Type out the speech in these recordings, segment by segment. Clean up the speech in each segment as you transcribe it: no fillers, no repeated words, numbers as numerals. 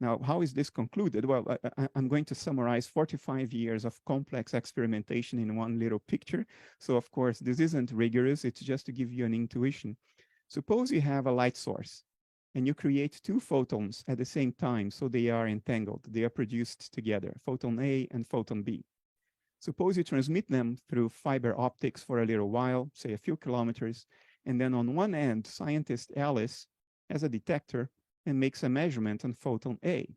Now, how is this concluded? Well, I'm going to summarize 45 years of complex experimentation in one little picture. So, of course, this isn't rigorous. It's just to give you an intuition. Suppose you have a light source and you create two photons at the same time, so they are entangled. They are produced together, photon A and photon B. Suppose you transmit them through fiber optics for a little while, say a few kilometers, and then on one end, scientist Alice has a detector and makes a measurement on photon A.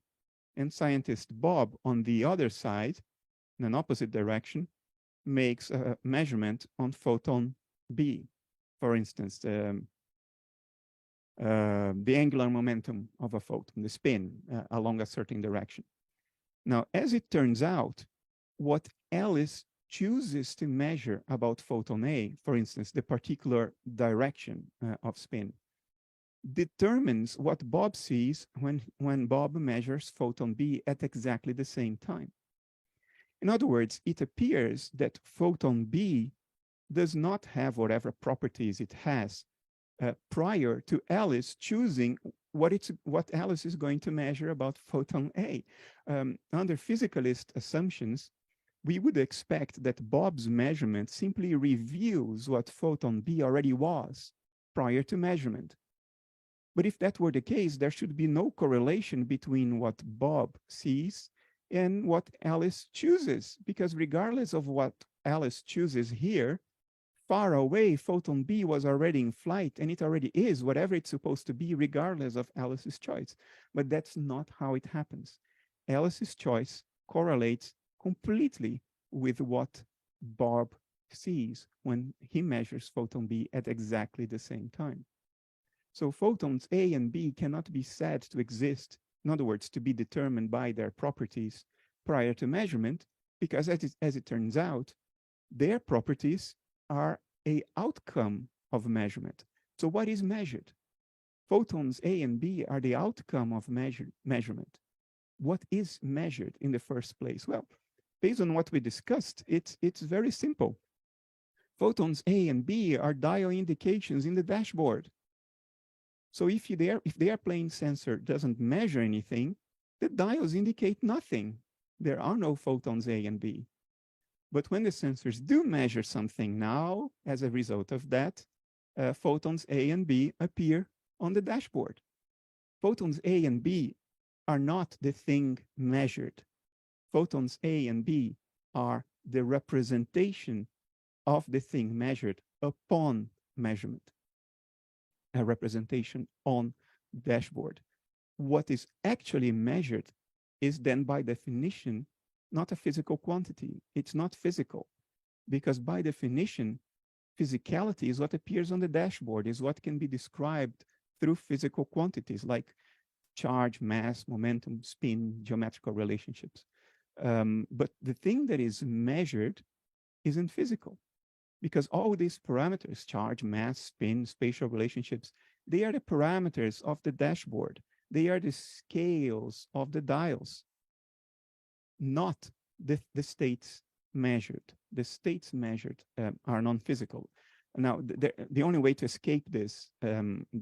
And scientist Bob on the other side, in an opposite direction, makes a measurement on photon B. For instance, the angular momentum of a photon, the spin along a certain direction. Now, as it turns out, what Alice chooses to measure about photon A, for instance, the particular direction of spin, determines what Bob sees when Bob measures photon B at exactly the same time. In other words, it appears that photon B does not have whatever properties it has prior to Alice choosing what Alice is going to measure about photon A. Under physicalist assumptions, we would expect that Bob's measurement simply reveals what photon B already was prior to measurement. But if that were the case, there should be no correlation between what Bob sees and what Alice chooses, because regardless of what Alice chooses here, far away, photon B was already in flight, and it already is whatever it's supposed to be, regardless of Alice's choice. But that's not how it happens. Alice's choice correlates completely with what Bob sees when he measures photon B at exactly the same time. So photons A and B cannot be said to exist, in other words, to be determined by their properties prior to measurement, because as it turns out, their properties are an outcome of measurement. So what is measured? Photons A and B are the outcome of measurement. What is measured in the first place? Well, based on what we discussed, it's very simple. Photons A and B are dial indications in the dashboard. So if the airplane sensor doesn't measure anything, the dials indicate nothing. There are no photons A and B. But when the sensors do measure something now, as a result of that, photons A and B appear on the dashboard. Photons A and B are not the thing measured. Photons A and B are the representation of the thing measured upon measurement, a representation on dashboard. What is actually measured is then by definition not a physical quantity. It's not physical, because by definition, physicality is what appears on the dashboard, is what can be described through physical quantities like charge, mass, momentum, spin, geometrical relationships. But the thing that is measured isn't physical, because all these parameters, charge, mass, spin, spatial relationships, they are the parameters of the dashboard. They are the scales of the dials, not the states measured. The states measured are non-physical. Now, the only way to escape this,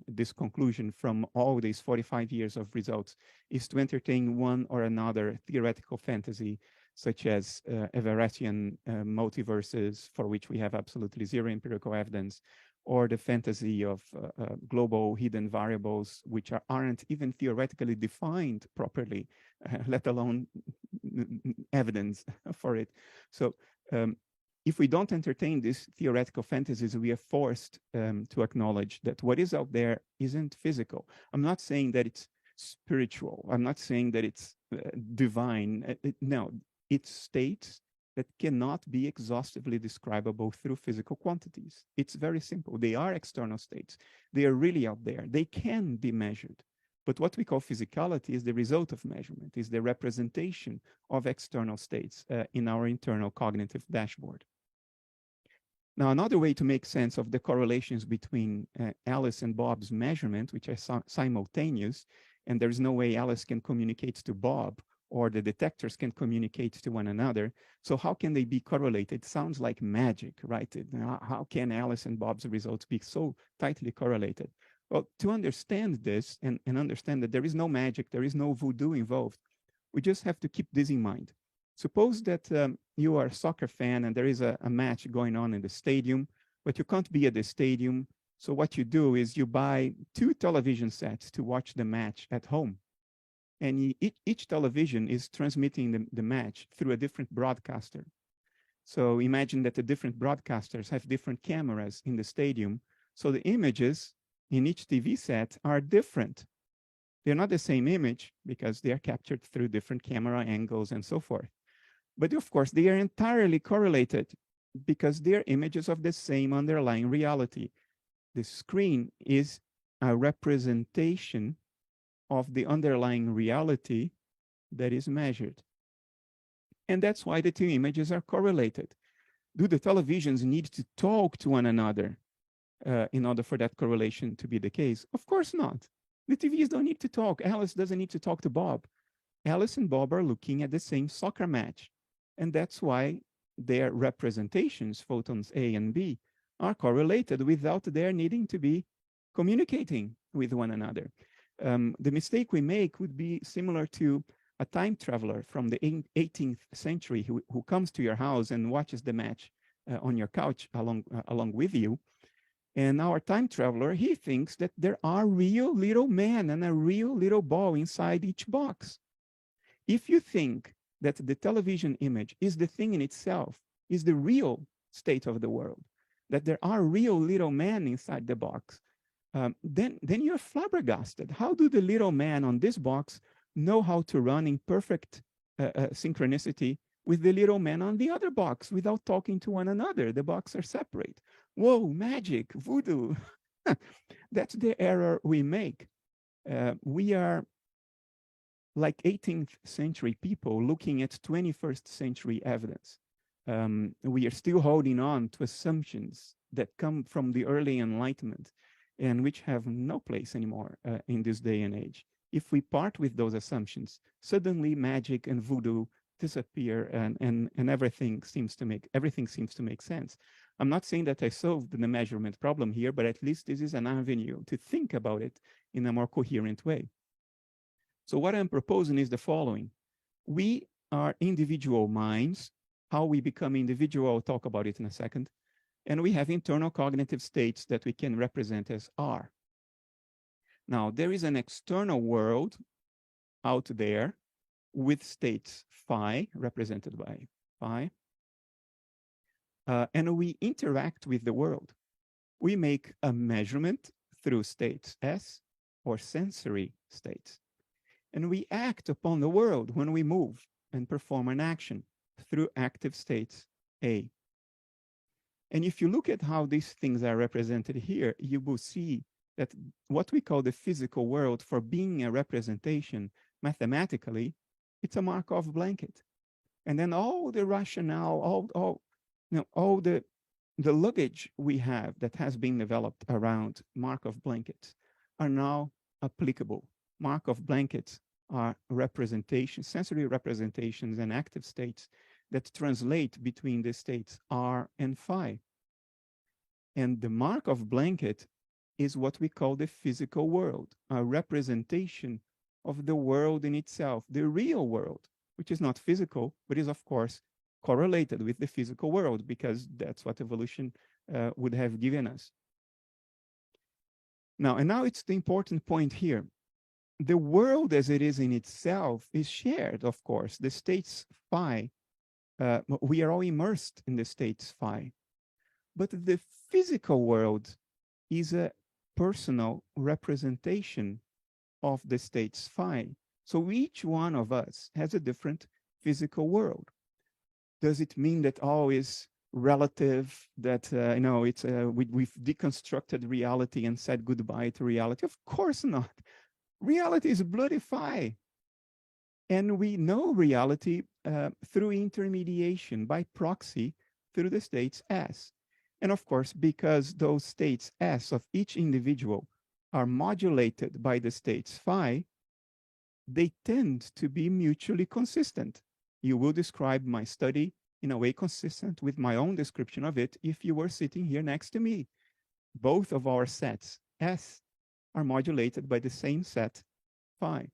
this conclusion from all these 45 years of results is to entertain one or another theoretical fantasy, such as Everettian multiverses, for which we have absolutely zero empirical evidence, or the fantasy of global hidden variables, which aren't even theoretically defined properly, let alone evidence for it. So if we don't entertain these theoretical fantasies, we are forced to acknowledge that what is out there isn't physical. I'm not saying that it's spiritual. I'm not saying that it's divine. No, it's states that cannot be exhaustively describable through physical quantities. It's very simple. They are external states. They are really out there. They can be measured. But what we call physicality is the result of measurement, is the representation of external states in our internal cognitive dashboard. Now, another way to make sense of the correlations between Alice and Bob's measurement, which are simultaneous, and there's no way Alice can communicate to Bob, or the detectors can communicate to one another. So how can they be correlated? Sounds like magic, right? How can Alice and Bob's results be so tightly correlated? Well, to understand this and understand that there is no magic, there is no voodoo involved, we just have to keep this in mind. Suppose that you are a soccer fan and there is a match going on in the stadium, but you can't be at the stadium. So what you do is you buy two television sets to watch the match at home. And each television is transmitting the match through a different broadcaster. So imagine that the different broadcasters have different cameras in the stadium. So the images in each TV set are different. They're not the same image because they are captured through different camera angles and so forth. But of course, they are entirely correlated because they are images of the same underlying reality. The screen is a representation of the underlying reality that is measured. And that's why the two images are correlated. Do the televisions need to talk to one another in order for that correlation to be the case? Of course not. The TVs don't need to talk. Alice doesn't need to talk to Bob. Alice and Bob are looking at the same soccer match. And that's why their representations, photons A and B, are correlated without their needing to be communicating with one another. The mistake we make would be similar to a time traveler from the 18th century who comes to your house and watches the match on your couch along with you. And our time traveler, he thinks that there are real little men and a real little ball inside each box. If you think that the television image is the thing in itself, is the real state of the world, that there are real little men inside the box, then you're flabbergasted. How do the little men on this box know how to run in perfect synchronicity with the little men on the other box without talking to one another? The boxes are separate. Whoa, magic, voodoo. That's the error we make. We are like 18th century people looking at 21st century evidence. We are still holding on to assumptions that come from the early Enlightenment and which have no place anymore in this day and age. If we part with those assumptions, suddenly magic and voodoo disappear and everything seems to make sense. I'm not saying that I solved the measurement problem here, but at least this is an avenue to think about it in a more coherent way. So what I'm proposing is the following. We are individual minds. How we become individual, I'll talk about it in a second. And we have internal cognitive states that we can represent as R. Now, there is an external world out there with states phi, represented by phi. And we interact with the world. We make a measurement through states S or sensory states. And we act upon the world when we move and perform an action through active states A. And if you look at how these things are represented here, you will see that what we call the physical world, for being a representation mathematically, it's a Markov blanket. And then all the rationale, all the luggage we have that has been developed around Markov blankets are now applicable. Markov blankets are representations, sensory representations and active states that translate between the states R and phi. And the Markov blanket is what we call the physical world, a representation of the world in itself, the real world, which is not physical, but is of course correlated with the physical world because that's what evolution would have given us. Now it's the important point here. The world as it is in itself is shared, of course. The states phi, we are all immersed in the states phi. But the physical world is a personal representation of the states phi. So each one of us has a different physical world. Does it mean that all is relative, that it's we've deconstructed reality and said goodbye to reality? Of course not. Reality is bloody phi. And we know reality through intermediation, by proxy, through the states S. And of course, because those states S of each individual are modulated by the states phi, they tend to be mutually consistent. You will describe my study in a way consistent with my own description of it if you were sitting here next to me. Both of our sets, S are modulated by the same set phi.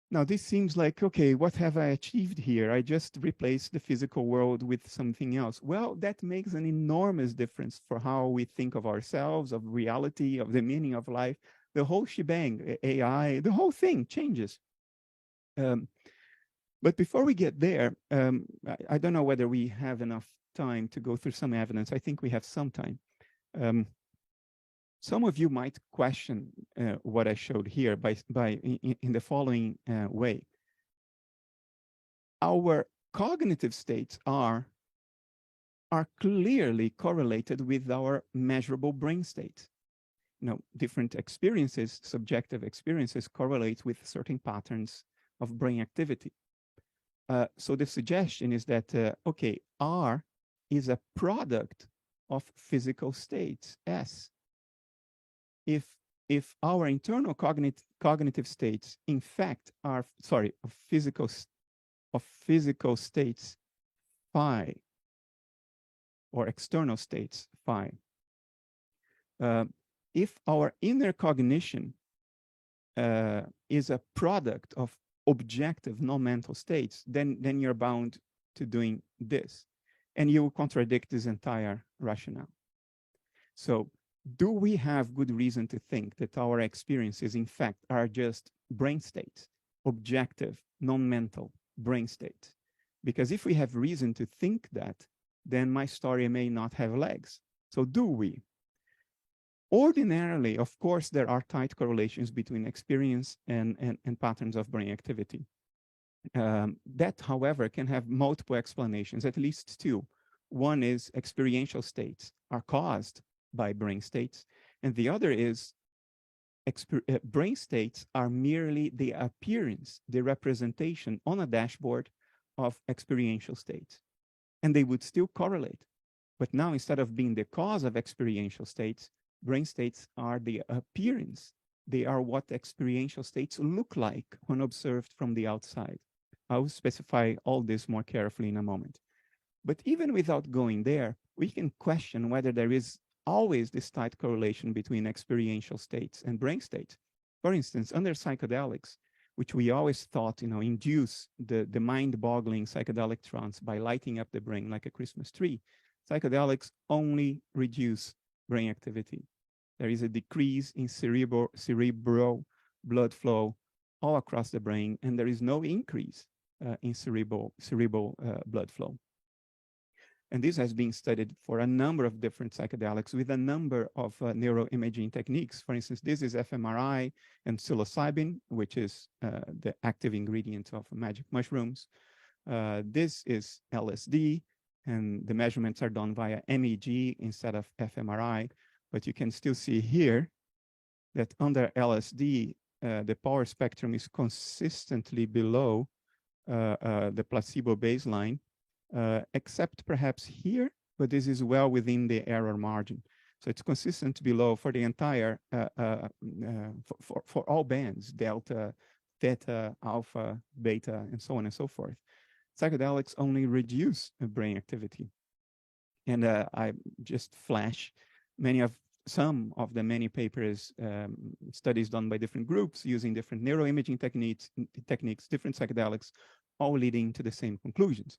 Now, this seems like, okay, what have I achieved here? I just replaced the physical world with something else. Well, that makes an enormous difference for how we think of ourselves, of reality, of the meaning of life. The whole shebang, AI, the whole thing changes. But before we get there, I don't know whether we have enough time to go through some evidence. I think we have some time. Some of you might question what I showed here in the following way. Our cognitive states are clearly correlated with our measurable brain state. You know, different experiences, subjective experiences, correlate with certain patterns of brain activity. So the suggestion is that, okay, R is a product of physical states, S. If our internal cognitive states, in fact, are, sorry, of physical states, phi, or external states, phi, if our inner cognition is a product of objective non-mental states, then you're bound to doing this. And you will contradict this entire rationale. So do we have good reason to think that our experiences, in fact, are just brain states, objective, non-mental brain states? Because if we have reason to think that, then my story may not have legs. So do we? Ordinarily, of course, there are tight correlations between experience and patterns of brain activity. That, however, can have multiple explanations, at least two. One is experiential states are caused by brain states, and the other is brain states are merely the appearance, the representation on a dashboard of experiential states, and they would still correlate. But now, instead of being the cause of experiential states, brain states are the appearance. They are what experiential states look like when observed from the outside. I will specify all this more carefully in a moment. But even without going there, we can question whether there is always this tight correlation between experiential states and brain states. For instance, under psychedelics, which we always thought, induce the mind-boggling psychedelic trance by lighting up the brain like a Christmas tree, psychedelics only reduce brain activity. There is a decrease in cerebral blood flow all across the brain, and there is no increase in cerebral blood flow. And this has been studied for a number of different psychedelics with a number of neuroimaging techniques. For instance, this is fMRI and psilocybin, which is the active ingredient of magic mushrooms. This is LSD, and the measurements are done via MEG instead of fMRI. But you can still see here that under LSD, the power spectrum is consistently below the placebo baseline, except perhaps here, but this is well within the error margin. So it's consistent below for the entire, for all bands, delta, theta, alpha, beta, and so on and so forth. Psychedelics only reduce brain activity. And I just flash some of the many papers, studies done by different groups using different neuroimaging techniques, different psychedelics, all leading to the same conclusions.